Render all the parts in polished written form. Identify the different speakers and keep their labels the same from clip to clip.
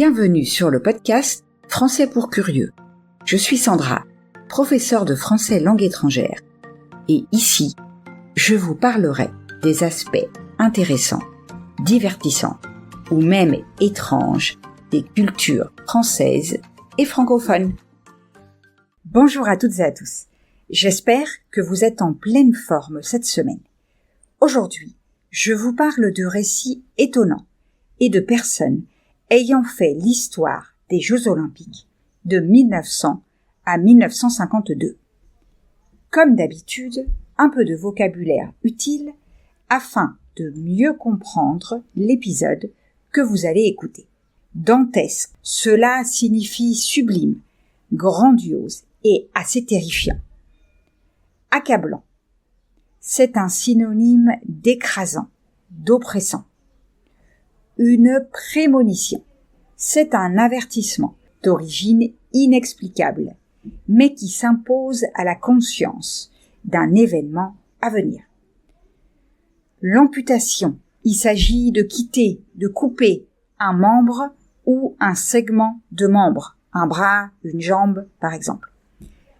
Speaker 1: Bienvenue sur le podcast Français pour curieux. Je suis Sandra, professeure de français langue étrangère. Et ici, je vous parlerai des aspects intéressants, divertissants ou même étranges des cultures françaises et francophones. Bonjour à toutes et à tous. J'espère que vous êtes en pleine forme cette semaine. Aujourd'hui, je vous parle de récits étonnants et de personnes ayant fait l'histoire des Jeux Olympiques de 1900 à 1952. Comme d'habitude, un peu de vocabulaire utile afin de mieux comprendre l'épisode que vous allez écouter. Dantesque, cela signifie sublime, grandiose et assez terrifiant. Accablant, c'est un synonyme d'écrasant, d'oppressant. Une prémonition, c'est un avertissement d'origine inexplicable, mais qui s'impose à la conscience d'un événement à venir. L'amputation, il s'agit de quitter, de couper un membre ou un segment de membre, un bras, une jambe par exemple.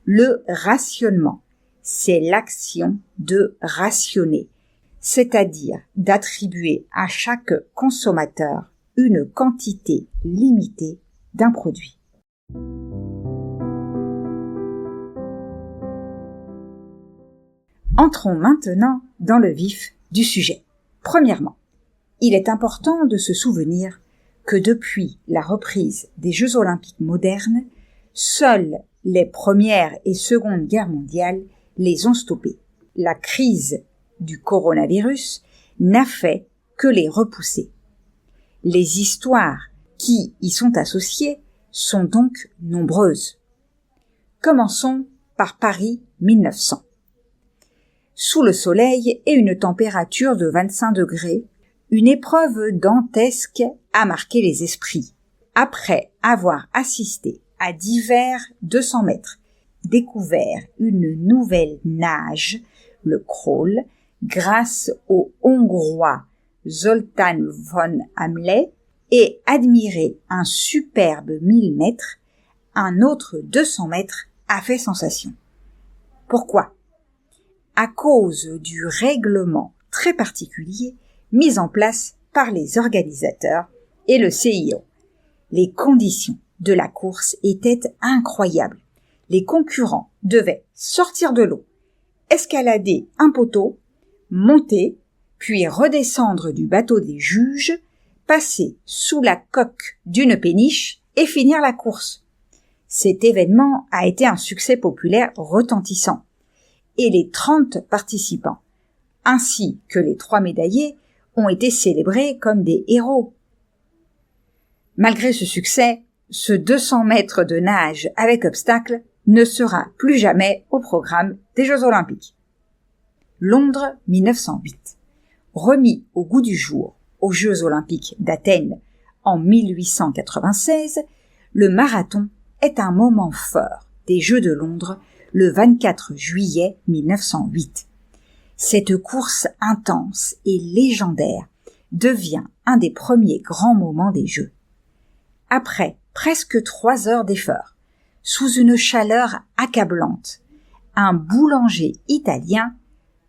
Speaker 1: Le rationnement, c'est l'action de rationner, c'est-à-dire d'attribuer à chaque consommateur une quantité limitée d'un produit. Entrons maintenant dans le vif du sujet. Premièrement, il est important de se souvenir que depuis la reprise des Jeux olympiques modernes, seules les Première et Seconde Guerres mondiales les ont stoppés. La crise du coronavirus n'a fait que les repousser. Les histoires qui y sont associées sont donc nombreuses. Commençons par Paris 1900. Sous le soleil et une température de 25 degrés, une épreuve dantesque a marqué les esprits. Après avoir assisté à divers 200 mètres, découvert une nouvelle nage, le crawl, grâce au Hongrois Zoltán von Hamley, et admiré un superbe 1000 mètres, un autre 200 mètres a fait sensation. Pourquoi ? À cause du règlement très particulier mis en place par les organisateurs et le CIO. Les conditions de la course étaient incroyables. Les concurrents devaient sortir de l'eau, escalader un poteau, monter, puis redescendre du bateau des juges, passer sous la coque d'une péniche et finir la course. Cet événement a été un succès populaire retentissant, et les 30 participants, ainsi que les 3 médaillés, ont été célébrés comme des héros. Malgré ce succès, ce 200 mètres de nage avec obstacle ne sera plus jamais au programme des Jeux Olympiques. Londres 1908. Remis au goût du jour aux Jeux Olympiques d'Athènes en 1896, le marathon est un moment fort des Jeux de Londres le 24 juillet 1908. Cette course intense et légendaire devient un des premiers grands moments des Jeux. Après presque 3 heures d'effort, sous une chaleur accablante, un boulanger italien,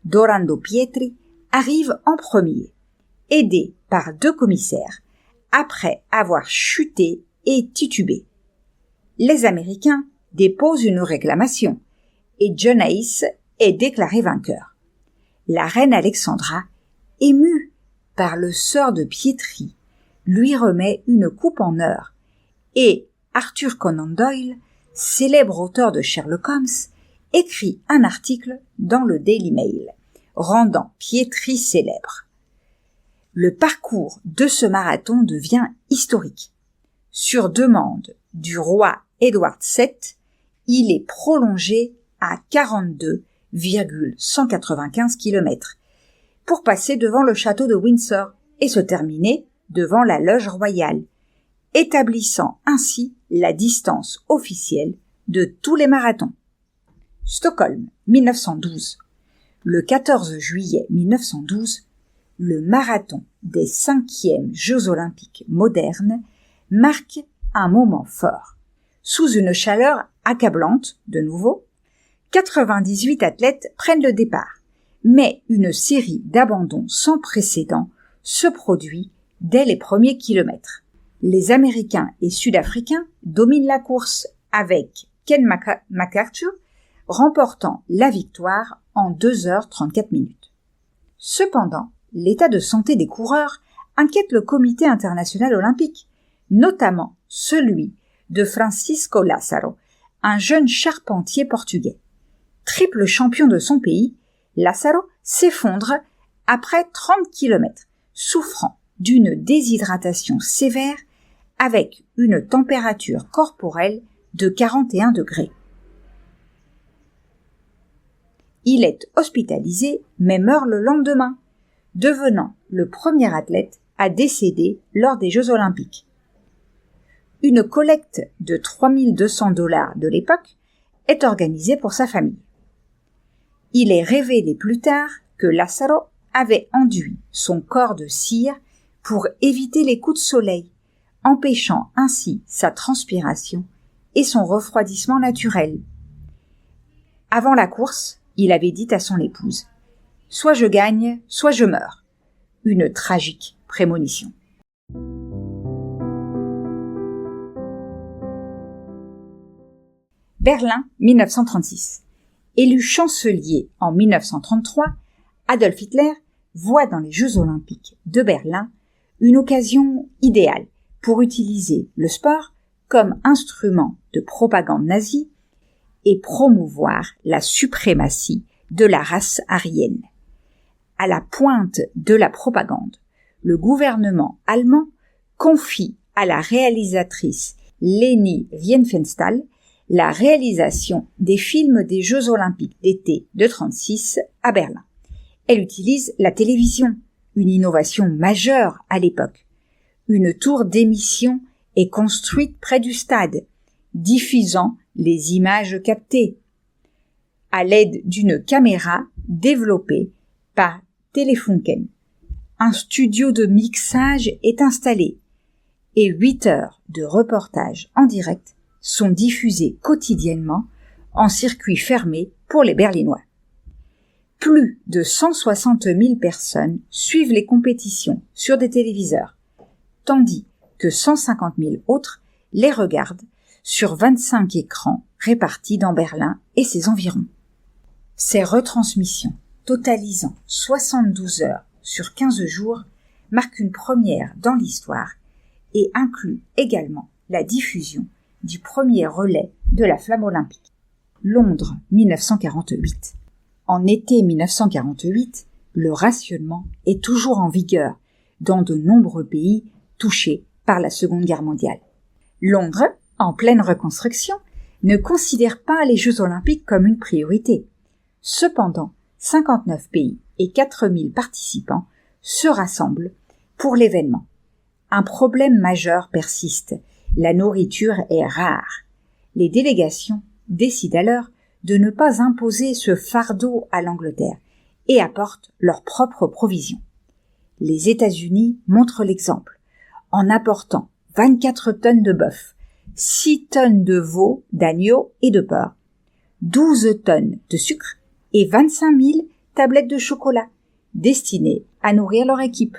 Speaker 1: Dorando Pietri, arrive en premier, aidé par 2 commissaires, après avoir chuté et titubé. Les Américains déposent une réclamation et John Hayes est déclaré vainqueur. La reine Alexandra, émue par le sort de Pietri, lui remet une coupe en or et Arthur Conan Doyle, célèbre auteur de Sherlock Holmes, écrit un article dans le Daily Mail, rendant Pietri célèbre. Le parcours de ce marathon devient historique. Sur demande du roi Édouard VII, il est prolongé à 42,195 km pour passer devant le château de Windsor et se terminer devant la loge royale, établissant ainsi la distance officielle de tous les marathons. Stockholm, 1912. Le 14 juillet 1912, le marathon des 5e Jeux olympiques modernes marque un moment fort. Sous une chaleur accablante, de nouveau, 98 athlètes prennent le départ, mais une série d'abandons sans précédent se produit dès les premiers kilomètres. Les Américains et Sud-Africains dominent la course avec Ken McArthur remportant la victoire en 2h34 minutes. Cependant, l'état de santé des coureurs inquiète le Comité international olympique, notamment celui de Francisco Lázaro, un jeune charpentier portugais. Triple champion de son pays, Lázaro s'effondre après 30 km, souffrant d'une déshydratation sévère avec une température corporelle de 41 degrés. Il est hospitalisé mais meurt le lendemain, devenant le premier athlète à décéder lors des Jeux olympiques. Une collecte de $3 200 de l'époque est organisée pour sa famille. Il est révélé plus tard que Lázaro avait enduit son corps de cire pour éviter les coups de soleil, empêchant ainsi sa transpiration et son refroidissement naturel. Avant la course, il avait dit à son épouse « Soit je gagne, soit je meurs ». Une tragique prémonition. Berlin, 1936. Élu chancelier en 1933, Adolf Hitler voit dans les Jeux olympiques de Berlin une occasion idéale pour utiliser le sport comme instrument de propagande nazie et promouvoir la suprématie de la race aryenne. À la pointe de la propagande, le gouvernement allemand confie à la réalisatrice Leni Riefenstahl la réalisation des films des Jeux olympiques d'été de 1936 à Berlin. Elle utilise la télévision, une innovation majeure à l'époque. Une tour d'émission est construite près du stade, diffusant les images captées à l'aide d'une caméra développée par Telefunken. Un studio de mixage est installé et 8 heures de reportage en direct sont diffusées quotidiennement en circuit fermé pour les Berlinois. Plus de 160 000 personnes suivent les compétitions sur des téléviseurs, tandis que 150 000 autres les regardent sur 25 écrans répartis dans Berlin et ses environs. Ces retransmissions, totalisant 72 heures sur 15 jours, marquent une première dans l'histoire et incluent également la diffusion du premier relais de la flamme olympique. Londres, 1948. En été 1948, le rationnement est toujours en vigueur dans de nombreux pays touchés par la Seconde Guerre mondiale. Londres, en pleine reconstruction, ne considère pas les Jeux olympiques comme une priorité. Cependant, 59 pays et 4000 participants se rassemblent pour l'événement. Un problème majeur persiste. La nourriture est rare. Les délégations décident alors de ne pas imposer ce fardeau à l'Angleterre et apportent leurs propres provisions. Les États-Unis montrent l'exemple en apportant 24 tonnes de bœuf, 6 tonnes de veau, d'agneau et de porc, 12 tonnes de sucre et 25 000 tablettes de chocolat destinées à nourrir leur équipe.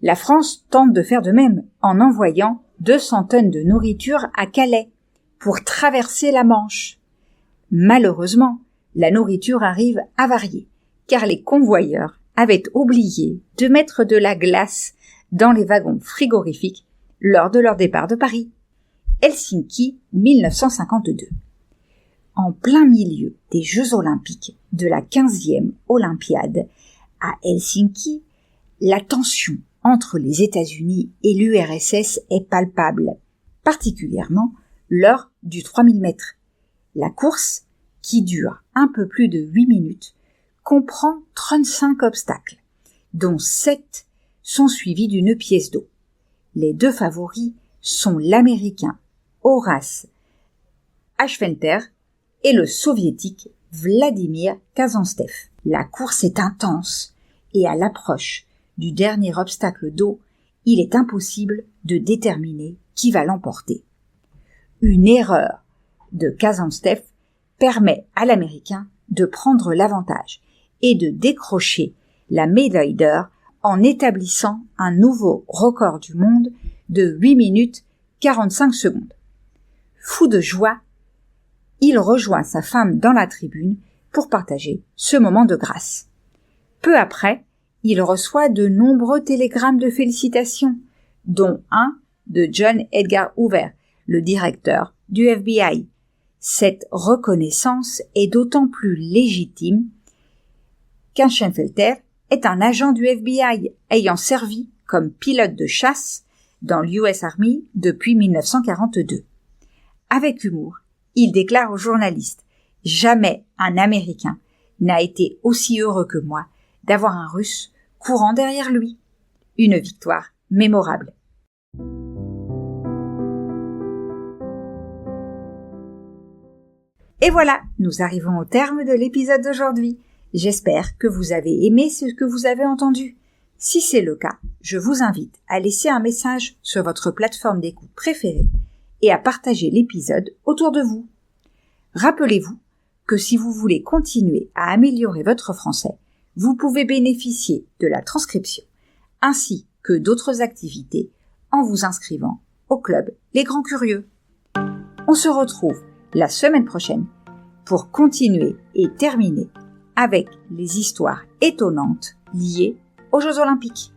Speaker 1: La France tente de faire de même en envoyant 200 tonnes de nourriture à Calais pour traverser la Manche. Malheureusement, la nourriture arrive avariée, car les convoyeurs avaient oublié de mettre de la glace dans les wagons frigorifiques lors de leur départ de Paris. Helsinki, 1952. En plein milieu des Jeux olympiques de la 15e Olympiade à Helsinki, la tension entre les États-Unis et l'URSS est palpable, particulièrement lors du 3000 mètres. La course, qui dure un peu plus de 8 minutes, comprend 35 obstacles, dont 7 sont suivis d'une pièce d'eau. Les deux favoris sont l'Américain Horace Aschwenter et le Soviétique Vladimir Kazantsev. La course est intense et à l'approche du dernier obstacle d'eau, il est impossible de déterminer qui va l'emporter. Une erreur de Kazantsev permet à l'Américain de prendre l'avantage et de décrocher la médaille d'or en établissant un nouveau record du monde de 8 minutes 45 secondes. Fou de joie, il rejoint sa femme dans la tribune pour partager ce moment de grâce. Peu après, il reçoit de nombreux télégrammes de félicitations, dont un de John Edgar Hoover, le directeur du FBI. Cette reconnaissance est d'autant plus légitime qu'Eisenfelter est un agent du FBI ayant servi comme pilote de chasse dans l'US Army depuis 1942. Avec humour, il déclare aux journalistes « Jamais un Américain n'a été aussi heureux que moi d'avoir un Russe courant derrière lui. » Une victoire mémorable. Et voilà, nous arrivons au terme de l'épisode d'aujourd'hui. J'espère que vous avez aimé ce que vous avez entendu. Si c'est le cas, je vous invite à laisser un message sur votre plateforme d'écoute préférée et à partager l'épisode autour de vous. Rappelez-vous que si vous voulez continuer à améliorer votre français, vous pouvez bénéficier de la transcription ainsi que d'autres activités en vous inscrivant au club Les Grands Curieux. On se retrouve la semaine prochaine pour continuer et terminer avec les histoires étonnantes liées aux Jeux Olympiques.